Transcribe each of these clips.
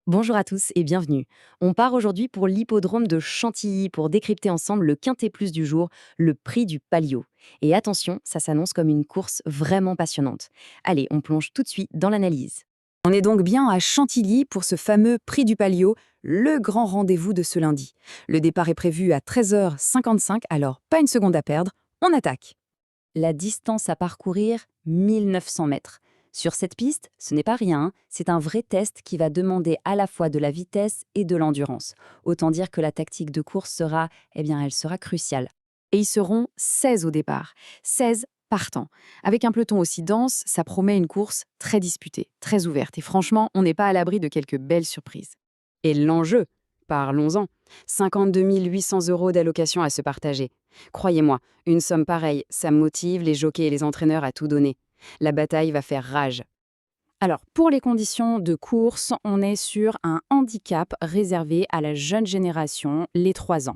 Bonjour à tous et bienvenue. On part aujourd'hui pour l'hippodrome de Chantilly pour décrypter ensemble le quintet plus du jour, le prix du Palio. Et attention, ça s'annonce comme une course vraiment passionnante. Allez, on plonge tout de suite dans l'analyse. On est donc bien à Chantilly pour ce fameux prix du Palio, le grand rendez-vous de ce lundi. Le départ est prévu à 13h55, alors pas une seconde à perdre, on attaque. La distance à parcourir, 1900 mètres. Sur cette piste, ce n'est pas rien, c'est un vrai test qui va demander à la fois de la vitesse et de l'endurance. Autant dire que la tactique de course sera, elle sera cruciale. Et ils seront 16 au départ, 16 partants. Avec un peloton aussi dense, ça promet une course très disputée, très ouverte. Et franchement, on n'est pas à l'abri de quelques belles surprises. Et l'enjeu, parlons-en, 52 800 € d'allocation à se partager. Croyez-moi, une somme pareille, ça motive les jockeys et les entraîneurs à tout donner. La bataille va faire rage. Alors, pour les conditions de course, on est sur un handicap réservé à la jeune génération, les 3 ans.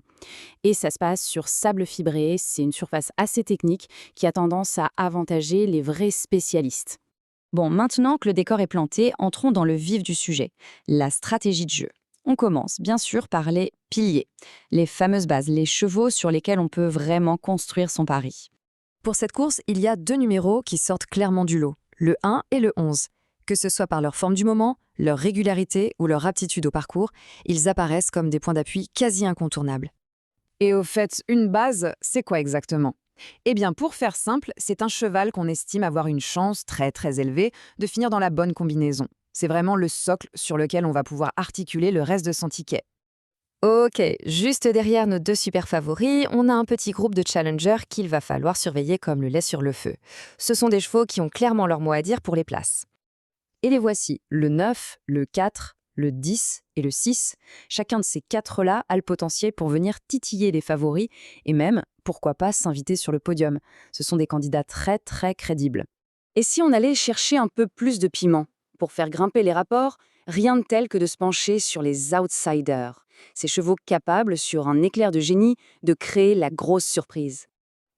Et ça se passe sur sable fibré, c'est une surface assez technique qui a tendance à avantager les vrais spécialistes. Bon, maintenant que le décor est planté, entrons dans le vif du sujet, la stratégie de jeu. On commence bien sûr par les piliers, les fameuses bases, les chevaux sur lesquels on peut vraiment construire son pari. Pour cette course, il y a deux numéros qui sortent clairement du lot, le 1 et le 11. Que ce soit par leur forme du moment, leur régularité ou leur aptitude au parcours, ils apparaissent comme des points d'appui quasi incontournables. Et au fait, une base, c'est quoi exactement? Eh bien, pour faire simple, c'est un cheval qu'on estime avoir une chance très très élevée de finir dans la bonne combinaison. C'est vraiment le socle sur lequel on va pouvoir articuler le reste de son ticket. Ok, juste derrière nos deux super favoris, on a un petit groupe de challengers qu'il va falloir surveiller comme le lait sur le feu. Ce sont des chevaux qui ont clairement leur mot à dire pour les places. Et les voici, le 9, le 4, le 10 et le 6. Chacun de ces quatre-là a le potentiel pour venir titiller les favoris et même, pourquoi pas, s'inviter sur le podium. Ce sont des candidats très très crédibles. Et si on allait chercher un peu plus de piment pour faire grimper les rapports, rien de tel que de se pencher sur les outsiders. Ces chevaux capables, sur un éclair de génie, de créer la grosse surprise.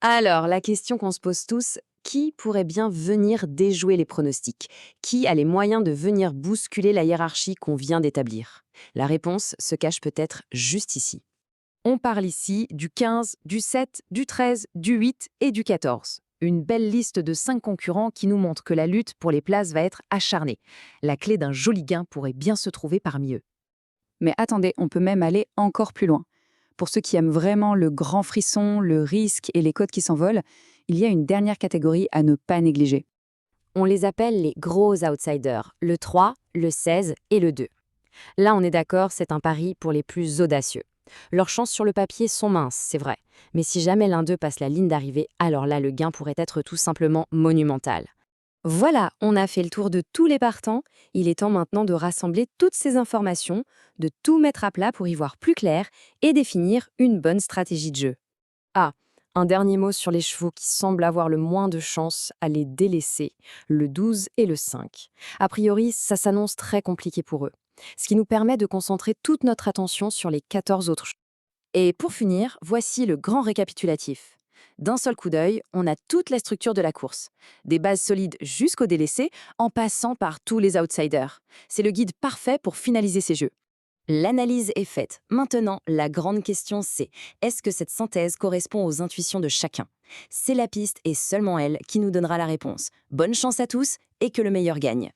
Alors, la question qu'on se pose tous, qui pourrait bien venir déjouer les pronostics? Qui a les moyens de venir bousculer la hiérarchie qu'on vient d'établir? La réponse se cache peut-être juste ici. On parle ici du 15, du 7, du 13, du 8 et du 14. Une belle liste de 5 concurrents qui nous montre que la lutte pour les places va être acharnée. La clé d'un joli gain pourrait bien se trouver parmi eux. Mais attendez, on peut même aller encore plus loin. Pour ceux qui aiment vraiment le grand frisson, le risque et les cotes qui s'envolent, il y a une dernière catégorie à ne pas négliger. On les appelle les gros outsiders, le 3, le 16 et le 2. Là, on est d'accord, c'est un pari pour les plus audacieux. Leurs chances sur le papier sont minces, c'est vrai. Mais si jamais l'un d'eux passe la ligne d'arrivée, alors là, le gain pourrait être tout simplement monumental. Voilà, on a fait le tour de tous les partants. Il est temps maintenant de rassembler toutes ces informations, de tout mettre à plat pour y voir plus clair et définir une bonne stratégie de jeu. Ah, un dernier mot sur les chevaux qui semblent avoir le moins de chances à les délaisser, le 12 et le 5. A priori, ça s'annonce très compliqué pour eux, ce qui nous permet de concentrer toute notre attention sur les 14 autres chevaux. Et pour finir, voici le grand récapitulatif. D'un seul coup d'œil, on a toute la structure de la course. Des bases solides jusqu'au délaissé, en passant par tous les outsiders. C'est le guide parfait pour finaliser ces jeux. L'analyse est faite. Maintenant, la grande question c'est, est-ce que cette synthèse correspond aux intuitions de chacun? C'est la piste et seulement elle qui nous donnera la réponse. Bonne chance à tous et que le meilleur gagne.